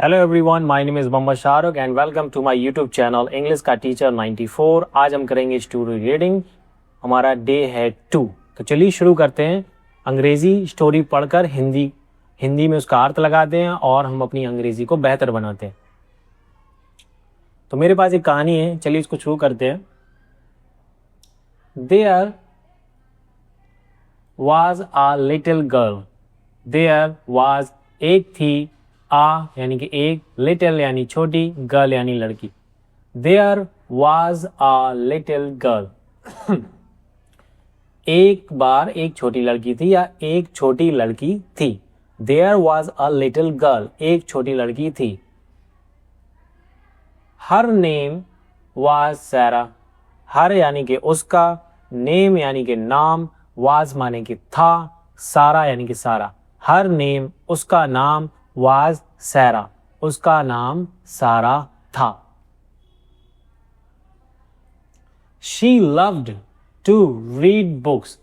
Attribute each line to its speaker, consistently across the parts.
Speaker 1: Hello everyone, my name is Mohammad Shahrukh and welcome to my YouTube channel English का teacher 94। आज हम करेंगे story reading. हमारा डे है 2। तो चलिए शुरू करते हैं। अंग्रेज़ी स्टोरी पढ़कर हिंदी में उसका अर्थ लगाते हैं और हम अपनी अंग्रेज़ी को बेहतर बनाते हैं। तो मेरे पास एक कहानी है, चलिए इसको शुरू करते हैं। There was a little girl. There was एक थी, यानी कि एक, लिटिल यानी छोटी, गर्ल यानी लड़की। There was a little girl. एक बार एक छोटी लड़की थी या एक छोटी लड़की थी। There was a little girl, एक छोटी लड़की थी। Her name was सैरा। हर यानी कि उसका, नेम यानी कि नाम, वाज माने कि था, सारा यानी कि सारा। हर नेम, उसका नाम, वाज सैरा, उसका नाम सारा था। She loved to read books.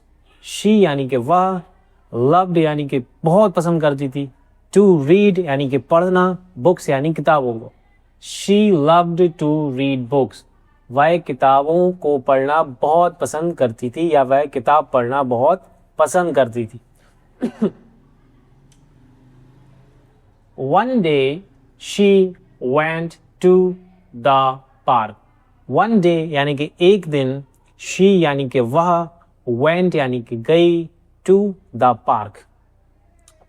Speaker 1: She यानी कि वह, लव्ड यानी कि बहुत पसंद करती थी, टू रीड यानी कि पढ़ना, बुक्स यानी किताबों को। She loved to read books, वह किताबों को पढ़ना बहुत पसंद करती थी या वह किताब पढ़ना बहुत पसंद करती थी। One day she went to the park. One day यानी कि एक दिन, she यानी कि वह, went यानी कि गई, to the park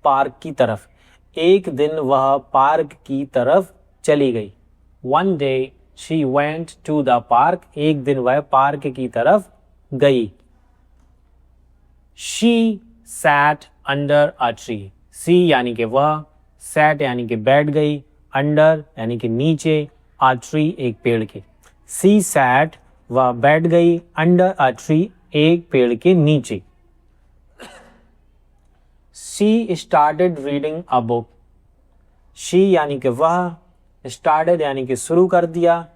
Speaker 1: पार्क की तरफ। एक दिन वह पार्क की तरफ चली गई। One day she went to the park. एक दिन वह पार्क की तरफ गई। She sat under a tree. She यानी कि वह, sat यानी कि बैठ गई, under यानी कि नीचे, a tree एक पेड़ के। She sat वह बैठ गई, under a tree एक पेड़ के नीचे। She started reading a book. She यानी कि वह, started यानी कि शुरू कर दिया,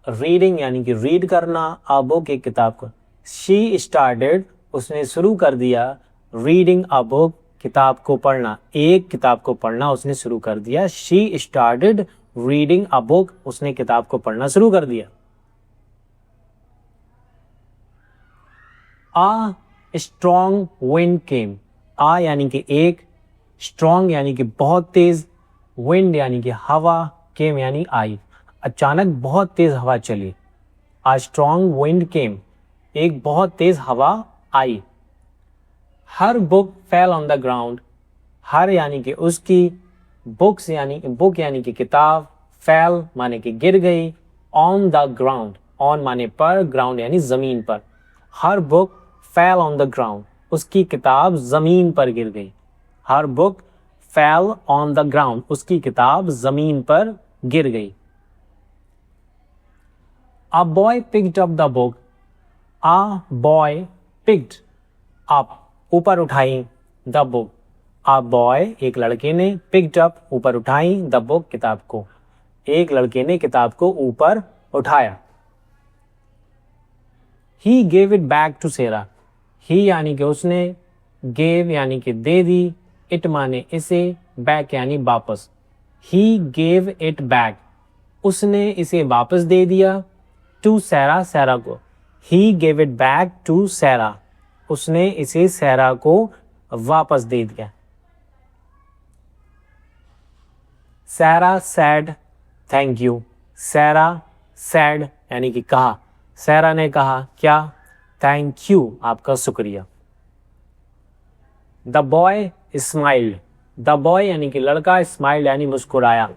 Speaker 1: reading यानी कि read करना, a book एक किताब को। She started उसने शुरू कर दिया, reading a book किताब को पढ़ना, एक किताब को पढ़ना उसने शुरू कर दिया। She started reading a book, उसने किताब को पढ़ना शुरू कर दिया। A strong wind came. A यानी कि एक, strong यानी कि बहुत तेज, wind यानी कि हवा, came यानी आई। अचानक बहुत तेज हवा चली। A strong wind came, एक बहुत तेज हवा आई। Her book fell on the ground. हर यानी कि उसकी, बुक्स यानी बुक यानी कि किताब, fell माने कि गिर गई, on the ground, on माने पर, ground यानी जमीन पर। Her book fell on the ground, उसकी किताब जमीन पर गिर गई। Her book fell on the ground, उसकी किताब जमीन पर गिर गई। A boy picked up the book. A boy picked up, ऊपर उठाई, द बुक। अ बॉय एक लड़के ने, पिक्ड अप ऊपर उठाई, द बुक किताब को। एक लड़के ने किताब को ऊपर उठाया। He gave it back to Sera. He यानी कि उसने, गेव यानी कि दे दी, इट माने इसे, बैक यानी वापस। ही गेव इट बैक, उसने इसे वापस दे दिया, टू सैरा, सैरा को। He gave it back to Sarah, उसने इसे सैरा को वापस दे दिया। Sarah said thank you. Sarah said यानी कि कहा, सैरा ने कहा क्या, थैंक यू आपका शुक्रिया। The boy smiled. The boy यानी कि लड़का, स्माइल्ड यानी मुस्कुराया।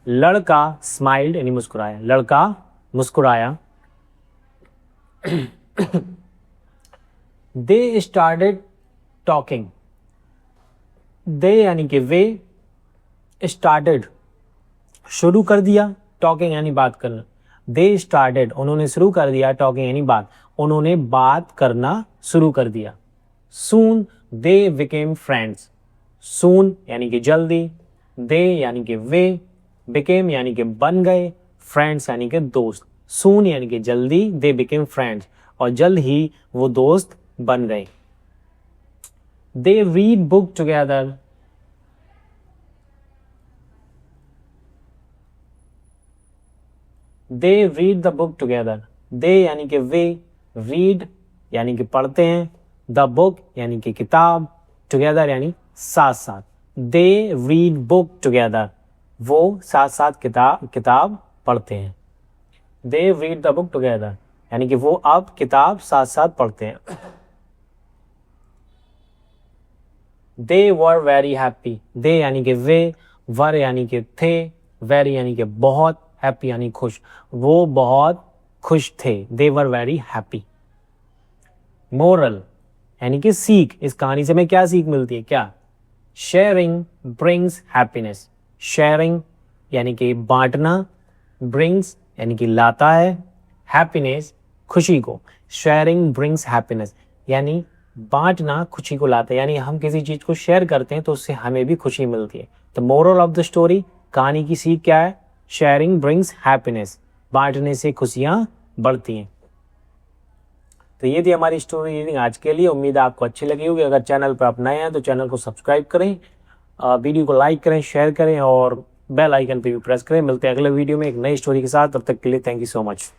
Speaker 1: लड़का स्माइल्ड यानी मुस्कुराया, लड़का मुस्कुराया। They started talking. They यानी कि वे, started शुरू कर दिया, talking यानी बात करना। They started उन्होंने शुरू कर दिया, talking यानी बात, उन्होंने बात करना शुरू कर दिया। Soon they became friends. Soon यानी कि जल्दी, they यानी कि वे, became यानी कि बन गए, friends यानी कि दोस्त। Soon यानी कि जल्दी, they became friends और जल्द ही वो दोस्त बन गए। They read book together. They read the book together. They यानी कि वे, रीड यानी कि पढ़ते हैं, द बुक यानी कि किताब, टुगेदर यानी साथ साथ। दे रीड बुक टुगेदर, वो साथ साथ किताब पढ़ते हैं। दे रीड द बुक टुगेदर यानी कि वो अब किताब साथ साथ पढ़ते हैं। दे वर वेरी हैप्पी। दे यानी कि वे, वर यानी कि थे, वेरी यानी कि बहुत, हैप्पी यानी खुश। वो बहुत खुश थे। दे वर वेरी हैप्पी। मोरल यानी कि सीख। इस कहानी से हमें क्या सीख मिलती है? क्या? Sharing brings happiness. शेयरिंग यानी कि बांटना, ब्रिंग्स यानी कि लाता है, हैप्पीनेस खुशी को। शेयरिंग ब्रिंग्स हैप्पीनेस यानी बांटना खुशी को लाता है, यानी हम किसी चीज को शेयर करते हैं तो उससे हमें भी खुशी मिलती है। तो मोरल ऑफ द स्टोरी, कहानी की सीख क्या है? शेयरिंग ब्रिंग्स हैप्पीनेस, बांटने से खुशियां बढ़ती हैं। तो ये थी हमारी स्टोरी रीडिंग आज के लिए। उम्मीद है आपको अच्छी लगी होगी। अगर चैनल पर आप नए हैं तो चैनल को सब्सक्राइब करें, वीडियो को लाइक करें, शेयर करें और बेल आइकन पे भी प्रेस करें। मिलते हैं अगले वीडियो में एक नई स्टोरी के साथ। तब तक के लिए थैंक यू सो मच।